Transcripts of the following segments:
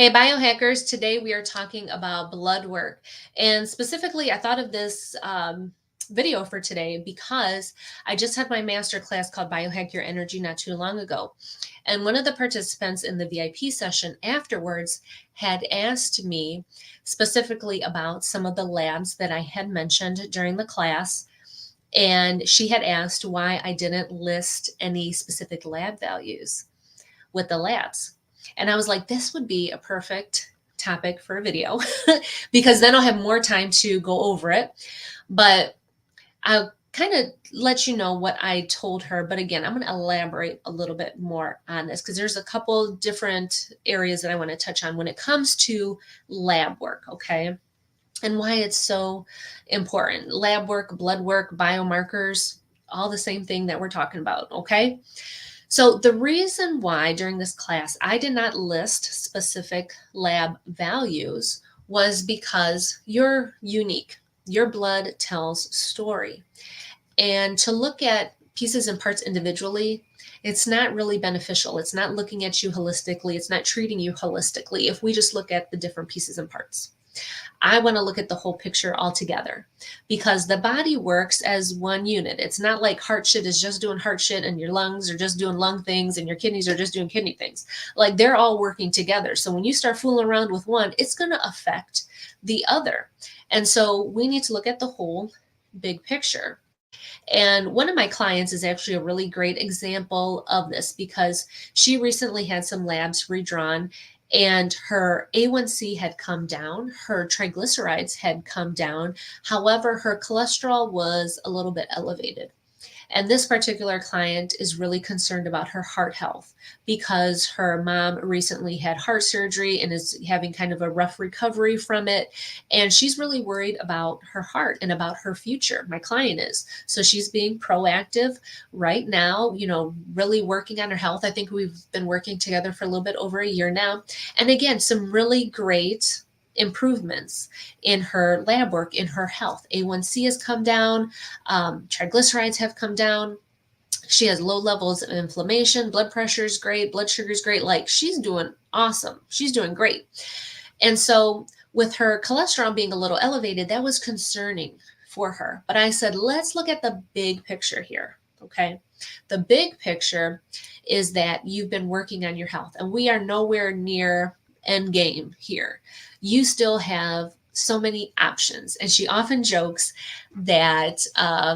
Hey, biohackers. Today we are talking about blood work. And specifically, I thought of this video for today because I just had my master class called Biohack Your Energy not too long ago. And one of the participants in the VIP session afterwards had asked me specifically about some of the labs that I had mentioned during the class. And she had asked why I didn't list any specific lab values with the labs. And I was like, this would be a perfect topic for a video because then I'll have more time to go over it. But I'll kind of let you know what I told her. But again, I'm going to elaborate a little bit more on this because there's a couple different areas that I want to touch on when it comes to lab work, okay? And why it's so important. Lab work, blood work, biomarkers, all the same thing that we're talking about, okay? So the reason why during this class I did not list specific lab values was because you're unique. Your blood tells story. And to look at pieces and parts individually, it's not really beneficial. It's not looking at you holistically. It's not treating you holistically if we just look at the different pieces and parts. I want to look at the whole picture altogether because the body works as one unit. It's not like heart shit is just doing heart shit and your lungs are just doing lung things and your kidneys are just doing kidney things. Like they're all working together. So when you start fooling around with one, it's going to affect the other. And so we need to look at the whole big picture. And one of my clients is actually a really great example of this because she recently had some labs redrawn and her A1C had come down, her triglycerides had come down. However, her cholesterol was a little bit elevated. And this particular client is really concerned about her heart health because her mom recently had heart surgery and is having kind of a rough recovery from it. And she's really worried about her heart and about her future. My client is. So she's being proactive right now, really working on her health. I think we've been working together for a little bit over a year now. And again, some really great improvements in her lab work, in her health. A1C has come down, triglycerides have come down. She has low levels of inflammation, blood pressure is great, blood sugar is great. Like she's doing awesome. She's doing great. And so with her cholesterol being a little elevated, that was concerning for her. But I said, let's look at the big picture here. Okay. The big picture is that you've been working on your health and we are nowhere near end game here. You still have so many options. And she often jokes that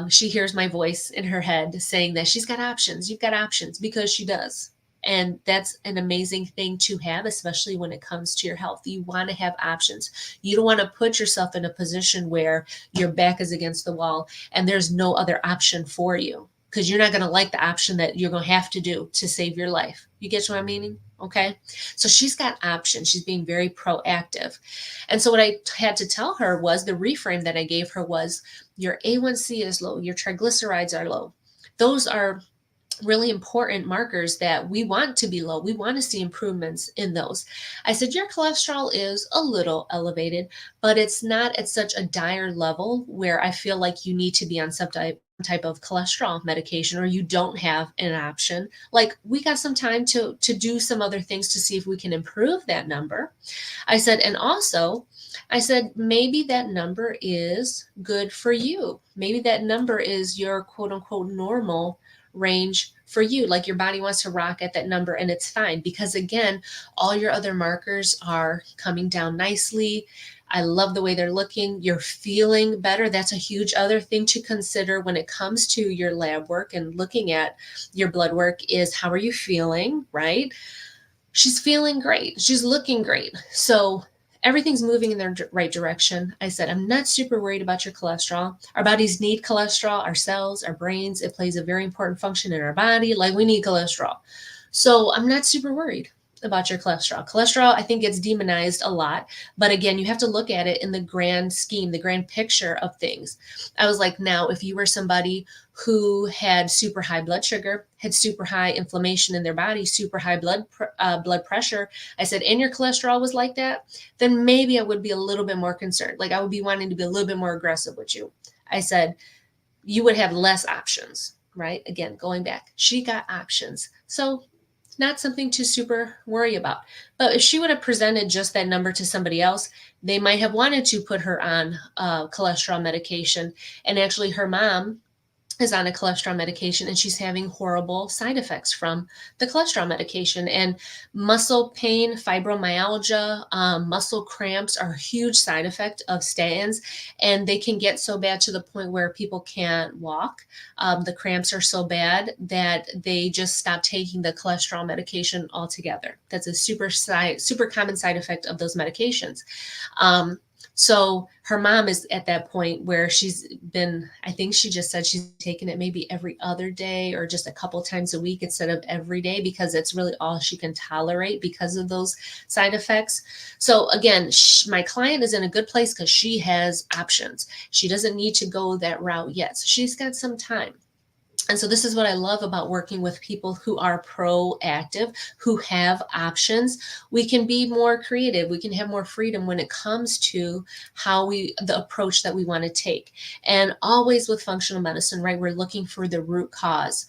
she hears my voice in her head saying that she's got options. You've got options because she does. And that's an amazing thing to have, especially when it comes to your health. You want to have options. You don't want to put yourself in a position where your back is against the wall and there's no other option for you because you're not going to like the option that you're going to have to do to save your life. You get what I'm meaning? Okay. So she's got options. She's being very proactive. And so what I had to tell her was the reframe that I gave her was your A1C is low, your triglycerides are low. Those are really important markers that we want to be low. We want to see improvements in those. I said, your cholesterol is a little elevated, but it's not at such a dire level where I feel like you need to be on some type of cholesterol medication or you don't have an option. Like we got some time to do some other things to see if we can improve that number. I said, and also I said, maybe that number is good for you. Maybe that number is your quote unquote normal range for you. Like your body wants to rock at that number and it's fine because again, all your other markers are coming down nicely. I love the way they're looking. You're feeling better. That's a huge other thing to consider when it comes to your lab work and looking at your blood work is how are you feeling, right? She's feeling great. She's looking great. So everything's moving in the right direction. I said, I'm not super worried about your cholesterol. Our bodies need cholesterol, our cells, our brains. It plays a very important function in our body. Like we need cholesterol. So I'm not super worried about your cholesterol. Cholesterol, I think, gets demonized a lot. But again, you have to look at it in the grand scheme, the grand picture of things. I was like, now, if you were somebody who had super high blood sugar, had super high inflammation in their body, super high blood pressure, I said, and your cholesterol was like that, then maybe I would be a little bit more concerned. Like I would be wanting to be a little bit more aggressive with you. I said, you would have less options, right? Again, going back, she got options. So not something to super worry about. But if she would have presented just that number to somebody else, they might have wanted to put her on cholesterol medication. And actually, her mom is on a cholesterol medication and she's having horrible side effects from the cholesterol medication. And muscle pain, fibromyalgia, muscle cramps are a huge side effect of statins. And they can get so bad to the point where people can't walk. The cramps are so bad that they just stop taking the cholesterol medication altogether. That's a super common side effect of those medications. So her mom is at that point where she's been, I think she just said she's taken it maybe every other day or just a couple times a week instead of every day, because it's really all she can tolerate because of those side effects. So again, my client is in a good place because she has options. She doesn't need to go that route yet. So she's got some time. And so this is what I love about working with people who are proactive, who have options. We can be more creative. We can have more freedom when it comes to the approach that we want to take. And always with functional medicine, right? We're looking for the root cause.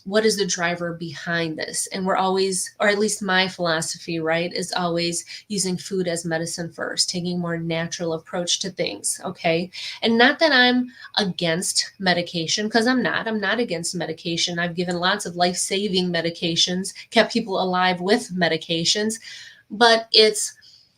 What is the driver behind this? And we're always, or at least my philosophy, right, is always using food as medicine first, taking a more natural approach to things. Okay. And not that I'm against medication, because I'm not against medication. I've given lots of life-saving medications, kept people alive with medications, but it's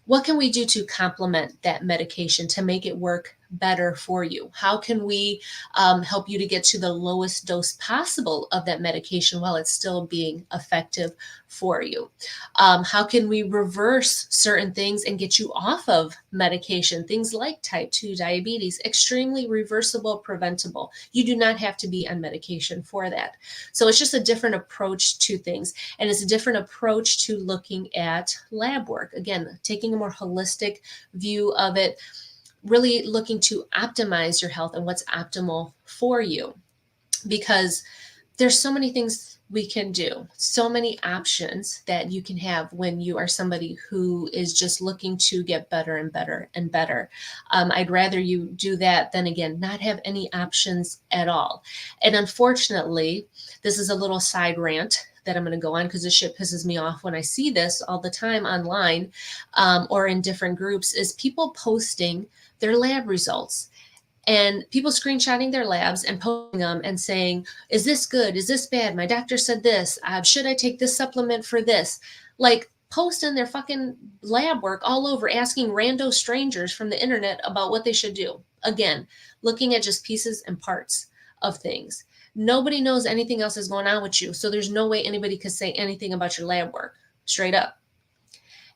what can we do to complement that medication to make it work better for you? How can we help you to get to the lowest dose possible of that medication while it's still being effective for you? How can we reverse certain things and get you off of medication? Things like type 2 diabetes, extremely reversible, preventable. You do not have to be on medication for that. So it's just a different approach to things. And it's a different approach to looking at lab work. Again, taking a more holistic view of it, really looking to optimize your health and what's optimal for you. Because there's so many things we can do, so many options that you can have when you are somebody who is just looking to get better and better and better. I'd rather you do that than, again, not have any options at all. And unfortunately, this is a little side rant that I'm going to go on because this shit pisses me off when I see this all the time online or in different groups, is people posting their lab results. And people screenshotting their labs and posting them and saying, is this good? Is this bad? My doctor said this. Should I take this supplement for this? Like, posting their fucking lab work all over, asking rando strangers from the internet about what they should do. Again, looking at just pieces and parts of things. Nobody knows anything else is going on with you. So there's no way anybody could say anything about your lab work, straight up.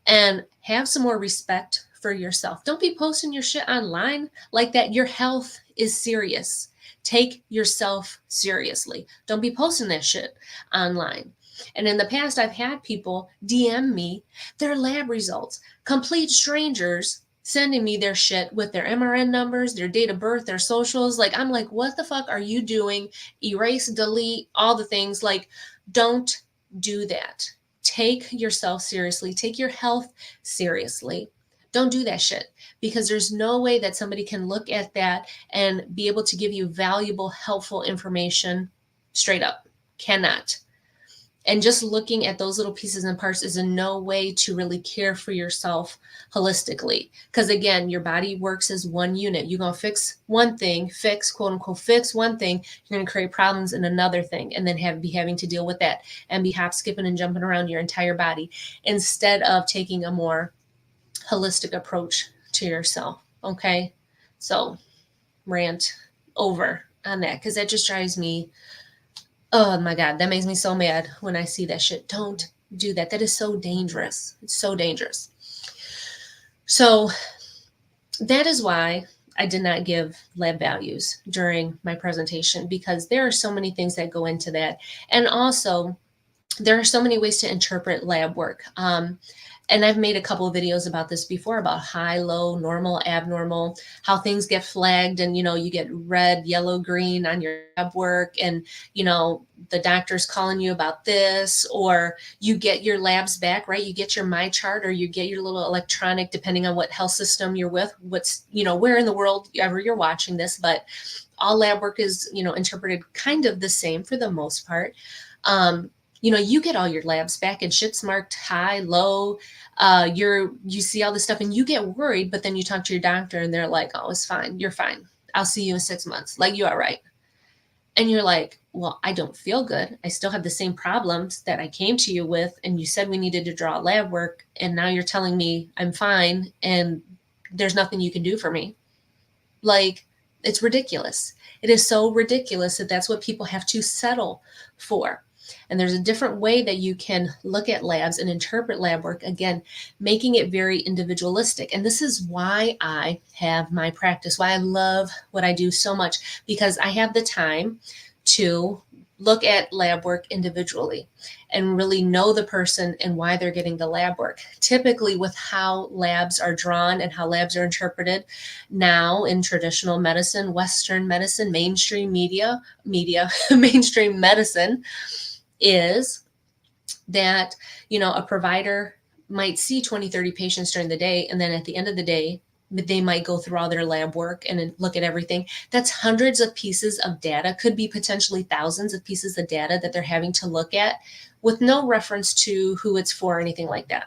And have some more respect for yourself. Don't be posting your shit online like that. Your health is serious. Take yourself seriously. Don't be posting that shit online. And in the past, I've had people DM me their lab results, complete strangers sending me their shit with their MRN numbers, their date of birth, their socials. Like, I'm like, what the fuck are you doing? Erase, delete, all the things. Like, don't do that. Take yourself seriously. Take your health seriously. Don't do that shit, because there's no way that somebody can look at that and be able to give you valuable, helpful information straight up. Cannot. And just looking at those little pieces and parts is in no way to really care for yourself holistically. Because again, your body works as one unit. You're going to fix one thing, quote unquote, fix one thing. You're going to create problems in another thing and then be having to deal with that and be hop, skipping and jumping around your entire body instead of taking a more holistic approach to yourself. Okay. So rant over on that, because that just drives me, oh my God, that makes me so mad when I see that shit. Don't do that. That is so dangerous. It's so dangerous. So that is why I did not give lab values during my presentation, because there are so many things that go into that. And also, there are so many ways to interpret lab work. And I've made a couple of videos about this before, about high, low, normal, abnormal, how things get flagged, and, you get red, yellow, green on your lab work, and, the doctor's calling you about this, or you get your labs back, right? You get your My Chart, or you get your little electronic, depending on what health system you're with, what's, where in the world ever you're watching this, but all lab work is, interpreted kind of the same for the most part. You get all your labs back and shit's marked high, low. You see all this stuff and you get worried, but then you talk to your doctor and they're like, oh, it's fine. You're fine. I'll see you in 6 months. Like, you are right. And you're like, well, I don't feel good. I still have the same problems that I came to you with. And you said we needed to draw lab work. And now you're telling me I'm fine and there's nothing you can do for me. Like, it's ridiculous. It is so ridiculous that that's what people have to settle for. And there's a different way that you can look at labs and interpret lab work, again, making it very individualistic. And this is why I have my practice, why I love what I do so much, because I have the time to look at lab work individually and really know the person and why they're getting the lab work. Typically, with how labs are drawn and how labs are interpreted now in traditional medicine, Western medicine, mainstream mainstream medicine, is that, a provider might see 20, 30 patients during the day. And then at the end of the day, they might go through all their lab work and look at everything. That's hundreds of pieces of data, could be potentially thousands of pieces of data that they're having to look at with no reference to who it's for or anything like that.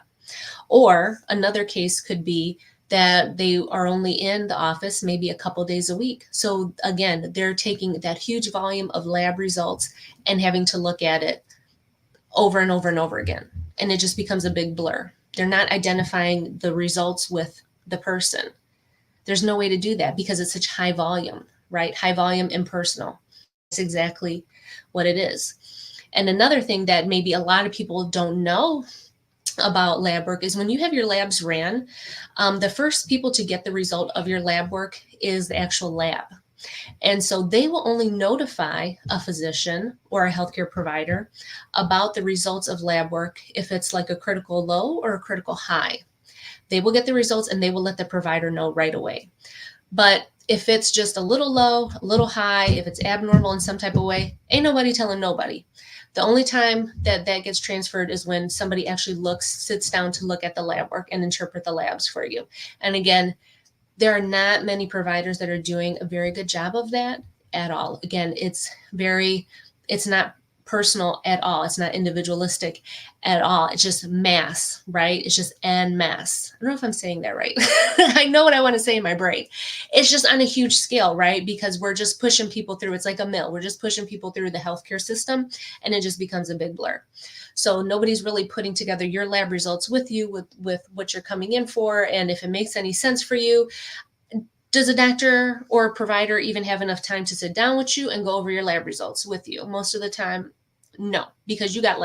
Or another case could be that they are only in the office maybe a couple days a week. So again, they're taking that huge volume of lab results and having to look at it over and over and over again. And it just becomes a big blur. They're not identifying the results with the person. There's no way to do that because it's such high volume, right? High volume, impersonal. That's exactly what it is. And another thing that maybe a lot of people don't know about lab work is when you have your labs ran, the first people to get the result of your lab work is the actual lab. And so they will only notify a physician or a healthcare provider about the results of lab work if it's like a critical low or a critical high. They will get the results and they will let the provider know right away. But if it's just a little low, a little high, if it's abnormal in some type of way, ain't nobody telling nobody. The only time that gets transferred is when somebody actually sits down to look at the lab work and interpret the labs for you. And again, there are not many providers that are doing a very good job of that at all. Again, it's not personal at all. It's not individualistic at all. It's just mass, right? It's just en masse. I don't know if I'm saying that right. I know what I want to say in my brain. It's just on a huge scale, right? Because we're just pushing people through. It's like a mill. We're just pushing people through the healthcare system and it just becomes a big blur. So nobody's really putting together your lab results with you, with what you're coming in for. And if it makes any sense for you, does a doctor or a provider even have enough time to sit down with you and go over your lab results with you? Most of the time, no, because you got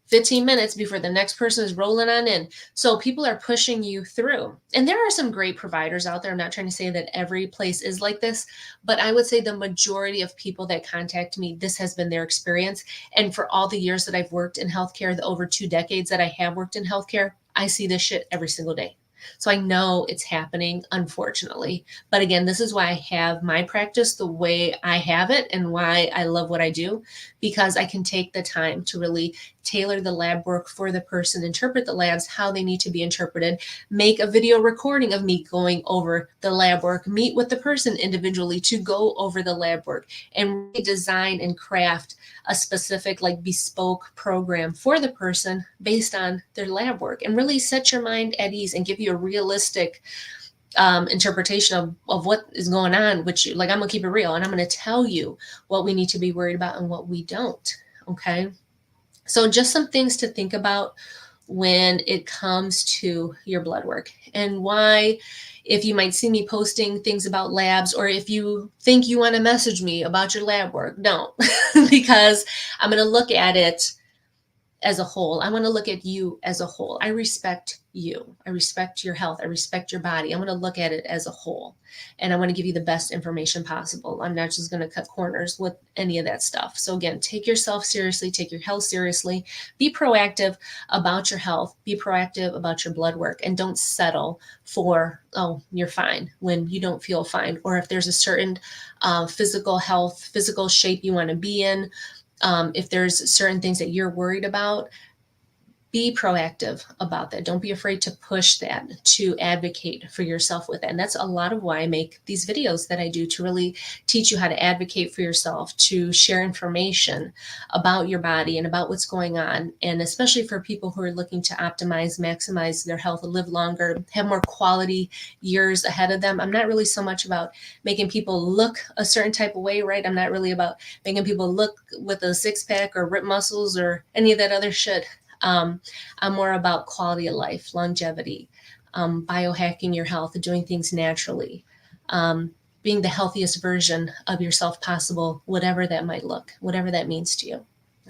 15 minutes before the next person is rolling on in. So people are pushing you through. And there are some great providers out there. I'm not trying to say that every place is like this, but I would say the majority of people that contact me, this has been their experience. And for all the years that I've worked in healthcare, the over 2 decades that I have worked in healthcare, I see this shit every single day. So I know it's happening, unfortunately. But again, this is why I have my practice the way I have it and why I love what I do, because I can take the time to really tailor the lab work for the person, interpret the labs, how they need to be interpreted, make a video recording of me going over the lab work, meet with the person individually to go over the lab work, and really design and craft a specific bespoke program for the person based on their lab work, and really set your mind at ease and give you a realistic interpretation of what is going on, which I'm gonna keep it real and I'm gonna tell you what we need to be worried about and what we don't. Okay. So just some things to think about when it comes to your blood work, and why, if you might see me posting things about labs, or if you think you want to message me about your lab work, don't, because I'm going to look at it as a whole. I want to look at you as a whole. I respect you. I respect your health. I respect your body. I want to look at it as a whole. And I want to give you the best information possible. I'm not just going to cut corners with any of that stuff. So again, take yourself seriously, take your health seriously, be proactive about your health, be proactive about your blood work, and don't settle for, oh, you're fine when you don't feel fine. Or if there's a certain physical health, physical shape you want to be in, if there's certain things that you're worried about, be proactive about that. Don't be afraid to push that, to advocate for yourself with it. And that's a lot of why I make these videos that I do, to really teach you how to advocate for yourself, to share information about your body and about what's going on. And especially for people who are looking to optimize, maximize their health, live longer, have more quality years ahead of them. I'm not really so much about making people look a certain type of way, right? I'm not really about making people look with a six pack or ripped muscles or any of that other shit. I'm more about quality of life, longevity, biohacking your health, doing things naturally, being the healthiest version of yourself possible, whatever that might look, whatever that means to you.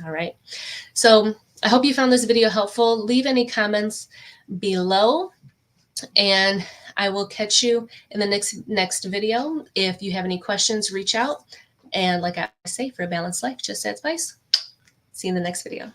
All right. So I hope you found this video helpful. Leave any comments below, and I will catch you in the next video. If you have any questions, reach out. And like I say, for a balanced life, just add spice. See you in the next video.